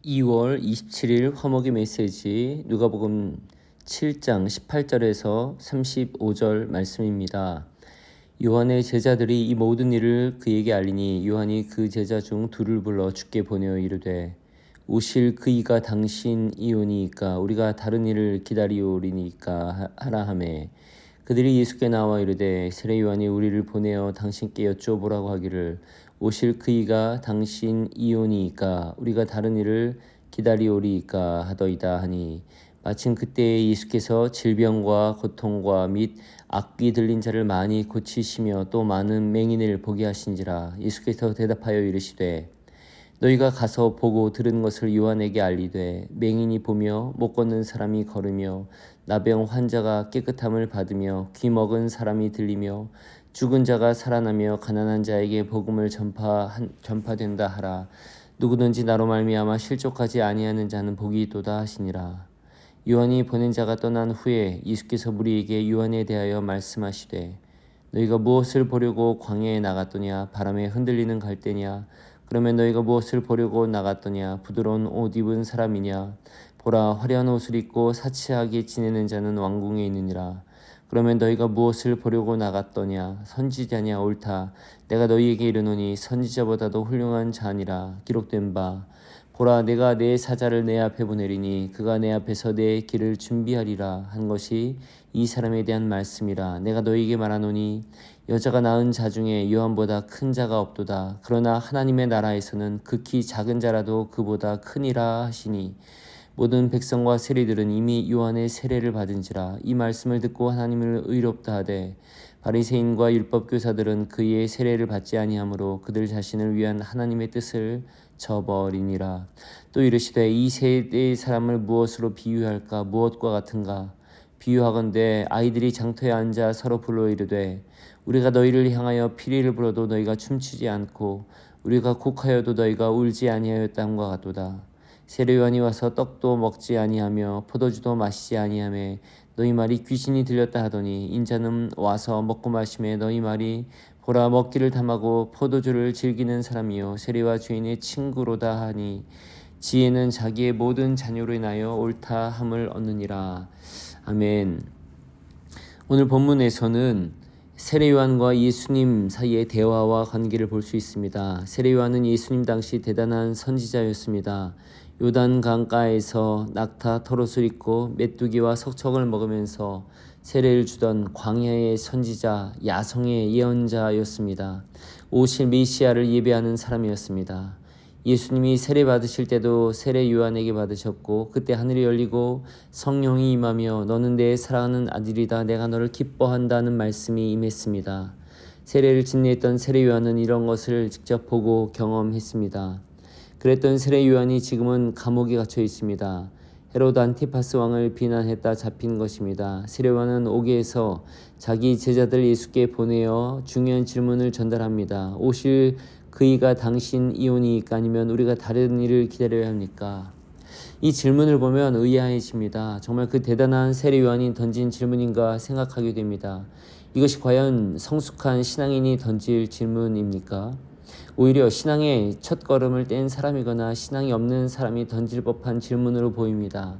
2월 27일 화목의 메시지 누가복음 7장 18절에서 35절 말씀입니다. 요한의 제자들이 이 모든 일을 그에게 알리니 요한이 그 제자 중 둘을 불러 주께 보내어 이르되 오실 그이가 당신이오니이까 우리가 다른 일을 기다리오리니까 하라 하매 그들이 예수께 나와 이르되 세례 요한이 우리를 보내어 당신께 여쭤보라고 하기를 오실 그이가 당신이오니이까 우리가 다른 일을 기다리오리이까 하더이다 하니 마침 그때에 예수께서 질병과 고통과 및 악귀 들린 자를 많이 고치시며 또 많은 맹인을 보게 하신지라. 예수께서 대답하여 이르시되 너희가 가서 보고 들은 것을 요한에게 알리되 맹인이 보며 못 걷는 사람이 걸으며 나병 환자가 깨끗함을 받으며 귀 먹은 사람이 들리며 죽은 자가 살아나며 가난한 자에게 복음을 전파된다 하라. 누구든지 나로 말미암아 실족하지 아니하는 자는 복이 있도다 하시니라. 요한이 보낸 자가 떠난 후에 예수께서 무리에게 요한에 대하여 말씀하시되 너희가 무엇을 보려고 광야에 나갔더냐? 바람에 흔들리는 갈대냐? 그러면 너희가 무엇을 보려고 나갔더냐? 부드러운 옷 입은 사람이냐? 보라, 화려한 옷을 입고 사치하게 지내는 자는 왕궁에 있느니라. 그러면 너희가 무엇을 보려고 나갔더냐? 선지자냐? 옳다. 내가 너희에게 이르노니 선지자보다도 훌륭한 자니라. 기록된 바 보라, 내가 내 사자를 내 앞에 보내리니 그가 내 앞에서 내 길을 준비하리라 한 것이 이 사람에 대한 말씀이라. 내가 너희에게 말하노니 여자가 낳은 자 중에 요한보다 큰 자가 없도다. 그러나 하나님의 나라에서는 극히 작은 자라도 그보다 크니라 하시니 모든 백성과 세리들은 이미 요한의 세례를 받은지라. 이 말씀을 듣고 하나님을 의롭다 하되 바리새인과 율법교사들은 그의 세례를 받지 아니하므로 그들 자신을 위한 하나님의 뜻을 저버리니라. 또 이르시되 이 세대의 사람을 무엇으로 비유할까? 무엇과 같은가? 비유하건대 아이들이 장터에 앉아 서로 불러 이르되 우리가 너희를 향하여 피리를 불어도 너희가 춤추지 않고 우리가 곡하여도 너희가 울지 아니하였다 함과 같도다. 세례 요한이 와서 떡도 먹지 아니하며 포도주도 마시지 아니하며 너희 말이 귀신이 들렸다 하더니 인자는 와서 먹고 마시매 너희 말이 보라 먹기를 탐하고 포도주를 즐기는 사람이요 세례와 주인의 친구로다 하니 지혜는 자기의 모든 자녀로 인하여 옳다 함을 얻느니라. 아멘. 오늘 본문에서는 세례 요한과 예수님 사이의 대화와 관계를 볼 수 있습니다. 세례 요한은 예수님 당시 대단한 선지자였습니다. 요단 강가에서 낙타 털옷을 입고 메뚜기와 석청을 먹으면서 세례를 주던 광야의 선지자, 야성의 예언자였습니다. 오실 메시아를 예배하는 사람이었습니다. 예수님이 세례 받으실 때도 세례 요한에게 받으셨고 그때 하늘이 열리고 성령이 임하며 너는 내 사랑하는 아들이다 내가 너를 기뻐한다는 말씀이 임했습니다. 세례를 진리했던 세례 요한은 이런 것을 직접 보고 경험했습니다. 그랬던 세례 요한이 지금은 감옥에 갇혀 있습니다. 헤로드 안티파스 왕을 비난했다 잡힌 것입니다. 세례 요한은 옥에서 자기 제자들 예수께 보내어 중요한 질문을 전달합니다. 오실 그이가 당신이오니이까 아니면 우리가 다른 일을 기다려야 합니까? 이 질문을 보면 의아해집니다. 정말 그 대단한 세례 요한이 던진 질문인가 생각하게 됩니다. 이것이 과연 성숙한 신앙인이 던질 질문입니까? 오히려 신앙의 첫걸음을 뗀 사람이거나 신앙이 없는 사람이 던질 법한 질문으로 보입니다.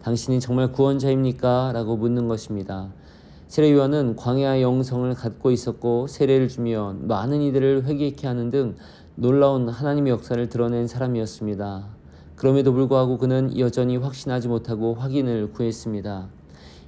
당신이 정말 구원자입니까? 라고 묻는 것입니다. 세례 요한은 광야 영성을 갖고 있었고 세례를 주며 많은 이들을 회개케 하는 등 놀라운 하나님의 역사를 드러낸 사람이었습니다. 그럼에도 불구하고 그는 여전히 확신하지 못하고 확인을 구했습니다.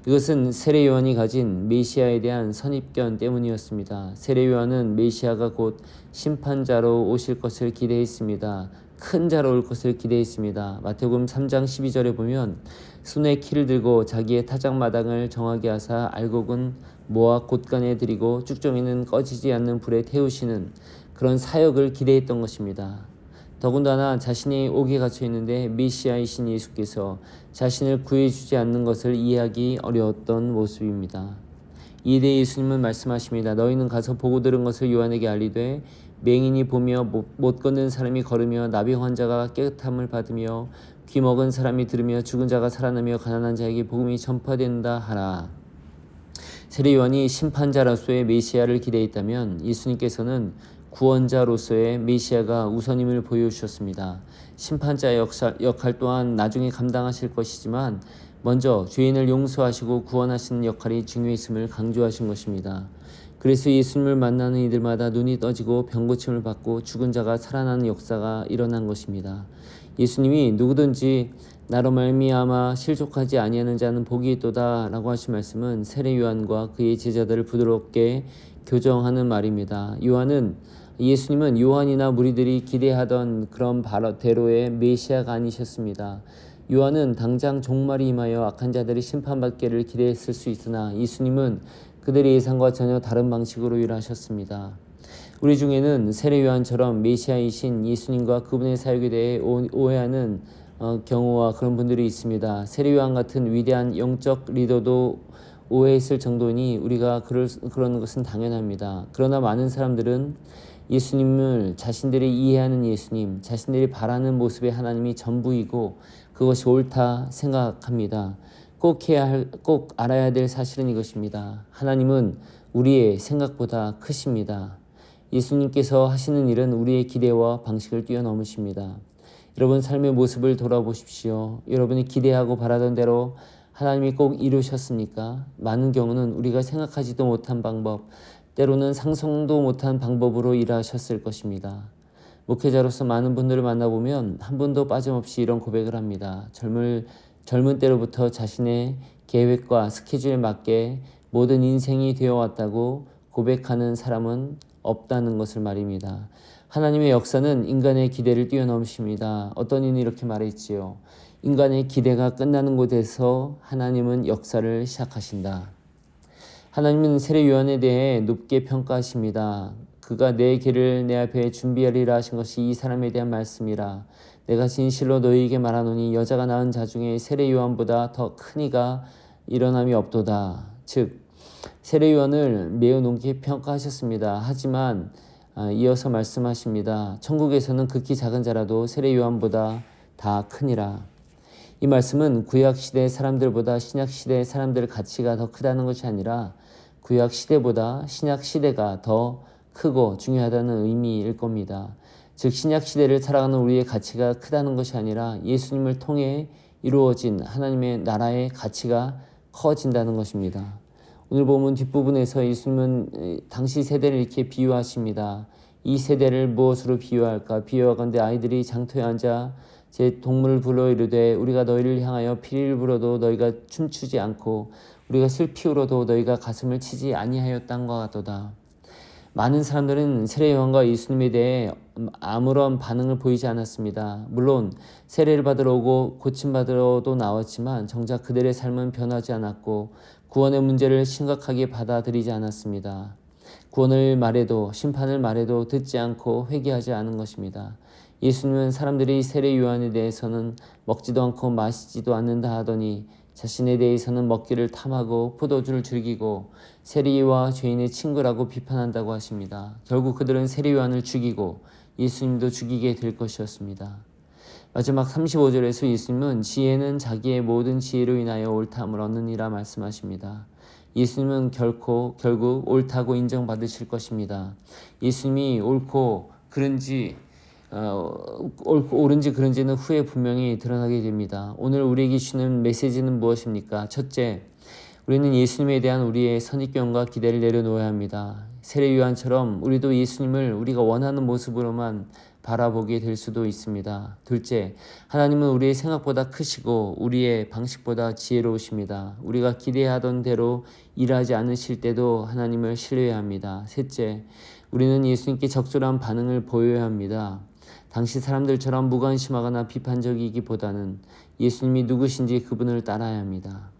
이것은 세례 요한이 가진 메시아에 대한 선입견 때문이었습니다. 세례 요한은 메시아가 곧 심판자로 오실 것을 기대했습니다. 큰 자로 올 것을 기대했습니다. 마태복음 3장 12절에 보면 손에 키를 들고 자기의 타작마당을 정하게 하사 알곡은 모아 곳간에 들이고 쭉정이는 꺼지지 않는 불에 태우시는 그런 사역을 기대했던 것입니다. 더군다나 자신이 옥에 갇혀 있는데 메시아이신 예수께서 자신을 구해주지 않는 것을 이해하기 어려웠던 모습입니다. 이에 대해 예수님은 말씀하십니다. 너희는 가서 보고 들은 것을 요한에게 알리되 맹인이 보며 못 걷는 사람이 걸으며 나병 환자가 깨끗함을 받으며 귀 먹은 사람이 들으며 죽은 자가 살아나며 가난한 자에게 복음이 전파된다 하라. 세례 요한이 심판자로서의 메시아를 기대했다면 예수님께서는 구원자로서의 메시아가 우선임을 보여주셨습니다. 심판자의 역할 또한 나중에 감당하실 것이지만 먼저 죄인을 용서하시고 구원하시는 역할이 중요했음을 강조하신 것입니다. 그래서 예수님을 만나는 이들마다 눈이 떠지고 병고침을 받고 죽은 자가 살아나는 역사가 일어난 것입니다. 예수님이 누구든지 나로 말미암아 실족하지 아니하는 자는 복이 있도다 라고 하신 말씀은 세례 요한과 그의 제자들을 부드럽게 교정하는 말입니다. 예수님은 요한이나 무리들이 기대하던 그런 대로의 메시아가 아니셨습니다. 요한은 당장 종말이 임하여 악한 자들이 심판받기를 기대했을 수 있으나 예수님은 그들의 예상과 전혀 다른 방식으로 일하셨습니다. 우리 중에는 세례 요한처럼 메시아이신 예수님과 그분의 사역에 대해 오해하는 경우와 그런 분들이 있습니다. 세례 요한 같은 위대한 영적 리더도 오해했을 정도니 우리가 그런 것은 당연합니다. 그러나 많은 사람들은 예수님을 자신들이 이해하는 예수님, 자신들이 바라는 모습의 하나님이 전부이고 그것이 옳다 생각합니다. 꼭 알아야 될 사실은 이것입니다. 하나님은 우리의 생각보다 크십니다. 예수님께서 하시는 일은 우리의 기대와 방식을 뛰어넘으십니다. 여러분 삶의 모습을 돌아보십시오. 여러분이 기대하고 바라던 대로 하나님이 꼭 이루셨습니까? 많은 경우는 우리가 생각하지도 못한 방법, 때로는 상상도 못한 방법으로 일하셨을 것입니다. 목회자로서 많은 분들을 만나보면 한 분도 빠짐없이 이런 고백을 합니다. 젊은 때로부터 자신의 계획과 스케줄에 맞게 모든 인생이 되어왔다고 고백하는 사람은 없다는 것을 말입니다. 하나님의 역사는 인간의 기대를 뛰어넘으십니다. 어떤 이는 이렇게 말했지요. 인간의 기대가 끝나는 곳에서 하나님은 역사를 시작하신다. 하나님은 세례 요한에 대해 높게 평가하십니다. 그가 내 길을 내 앞에 준비하리라 하신 것이 이 사람에 대한 말씀이라. 내가 진실로 너희에게 말하노니 여자가 낳은 자 중에 세례 요한보다 더 큰 이가 일어남이 없도다. 즉 세례 요한을 매우 높게 평가하셨습니다. 하지만 이어서 말씀하십니다. 천국에서는 극히 작은 자라도 세례 요한보다 다 크니라. 이 말씀은 구약시대 사람들보다 신약시대 사람들의 가치가 더 크다는 것이 아니라 구약시대보다 신약시대가 더 크고 중요하다는 의미일 겁니다. 즉 신약시대를 살아가는 우리의 가치가 크다는 것이 아니라 예수님을 통해 이루어진 하나님의 나라의 가치가 커진다는 것입니다. 오늘 본문 뒷부분에서 예수님은 당시 세대를 이렇게 비유하십니다. 이 세대를 무엇으로 비유할까? 비유하건대 아이들이 장터에 앉아 제 동물을 불러 이르되 우리가 너희를 향하여 피리를 불어도 너희가 춤추지 않고 우리가 슬피 울어도 너희가 가슴을 치지 아니하였단과 같도다. 많은 사람들은 세례 요한과 예수님에 대해 아무런 반응을 보이지 않았습니다. 물론 세례를 받으러 오고 고침받으러도 나왔지만 정작 그들의 삶은 변하지 않았고 구원의 문제를 심각하게 받아들이지 않았습니다. 구원을 말해도 심판을 말해도 듣지 않고 회개하지 않은 것입니다. 예수님은 사람들이 세례 요한에 대해서는 먹지도 않고 마시지도 않는다 하더니 자신에 대해서는 먹기를 탐하고 포도주를 즐기고 세리와 죄인의 친구라고 비판한다고 하십니다. 결국 그들은 세례 요한을 죽이고 예수님도 죽이게 될 것이었습니다. 마지막 35절에서 예수님은 지혜는 자기의 모든 지혜로 인하여 옳다함을 얻느니라 말씀하십니다. 예수님은 결국 옳다고 인정받으실 것입니다. 예수님이 옳고 옳은지 그른지는 후에 분명히 드러나게 됩니다. 오늘 우리에게 주는 메시지는 무엇입니까? 첫째, 우리는 예수님에 대한 우리의 선입견과 기대를 내려놓아야 합니다. 세례 요한처럼 우리도 예수님을 우리가 원하는 모습으로만 바라보게 될 수도 있습니다. 둘째, 하나님은 우리의 생각보다 크시고 우리의 방식보다 지혜로우십니다. 우리가 기대하던 대로 일하지 않으실 때도 하나님을 신뢰해야 합니다. 셋째, 우리는 예수님께 적절한 반응을 보여야 합니다. 당시 사람들처럼 무관심하거나 비판적이기보다는 예수님이 누구신지 그분을 따라야 합니다.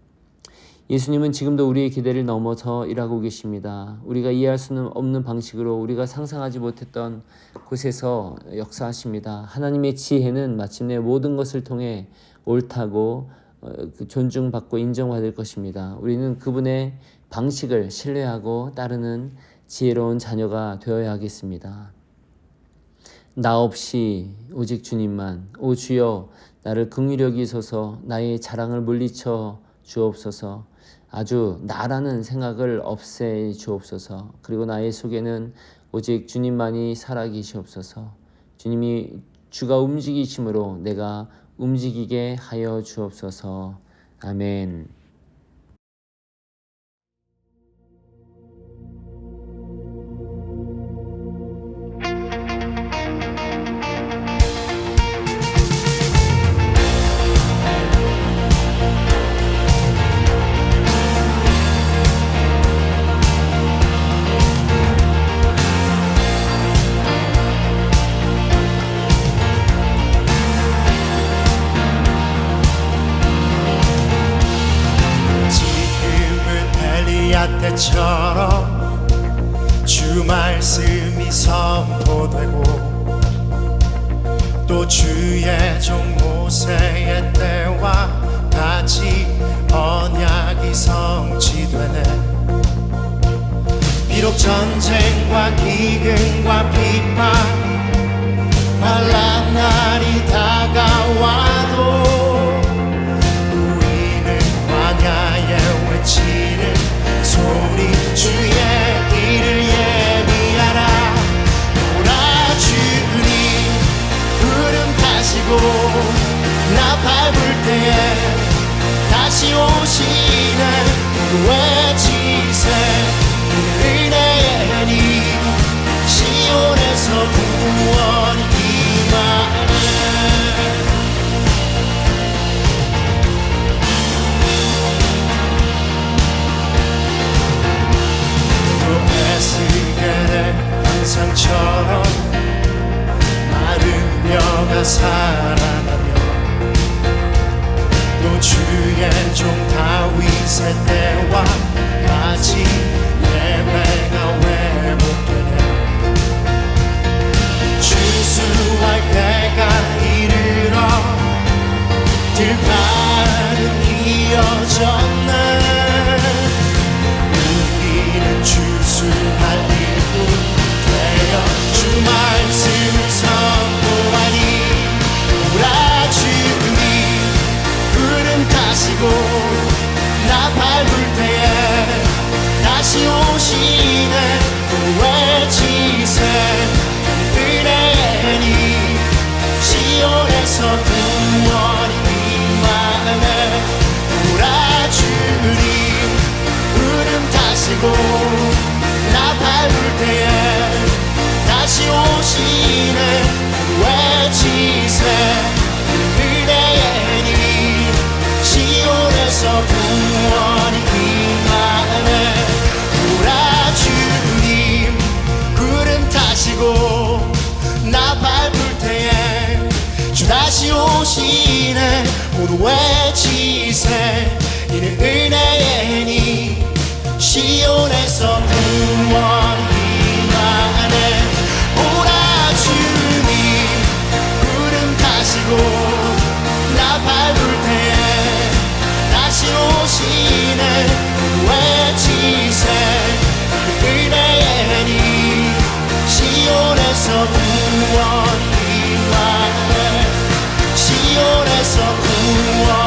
예수님은 지금도 우리의 기대를 넘어서 일하고 계십니다. 우리가 이해할 수는 없는 방식으로 우리가 상상하지 못했던 곳에서 역사하십니다. 하나님의 지혜는 마침내 모든 것을 통해 옳다고 존중받고 인정받을 것입니다. 우리는 그분의 방식을 신뢰하고 따르는 지혜로운 자녀가 되어야 하겠습니다. 나 없이 오직 주님만. 오 주여 나를 긍휼히 여기소서. 나의 자랑을 물리쳐 주옵소서. 아주 나라는 생각을 없애 주옵소서. 그리고 나의 속에는 오직 주님만이 살아 계시옵소서. 주님이 주가 움직이심으로 내가 움직이게 하여 주옵소서. 아멘. 때처럼 주 말씀이 선포되고 또 주의 종 모세의 때와 같이 언약이 성취되네. 비록 전쟁과 기근과 비판 환난 날이 다가와도 우리는 광야에 외치는 소리 주의 길을 예비하라. 오라 주님 구름 타시고 나 밟을 때에 다시 오시네. 외치세 은혜의 님 시온에서 구원이 임하네. 항상처럼 마른 뼈가 살아나며 또 주의 종 다윗의 때와 같이 예배가 회복되네. 주수할 때가 이르러 들판은 이어졌네. 우리는 주수할 일꾼 주 말씀을 선포하니 오라 주님 구름 타시고 나 밟을 때에 다시 오시네. 외치세 은혜의 님 시온에서 구원이 임하네. 오라 주님 구름 타시고 나 밟을 때에 다시 오시네. 외치세 은혜의 님 시온에서 구원이 임하네. 오라 주님 구름 타시고 나 밟을 때에 주 다시 오시네. 모두 외치세 이는 은혜의 님 시온에서 구원이 임하네. 오라 주님 구름 타시고 나 밟을 때에 다시 오시네. 외치세 은혜의 님 시온에서 구원이 임하네. 시온에서 구원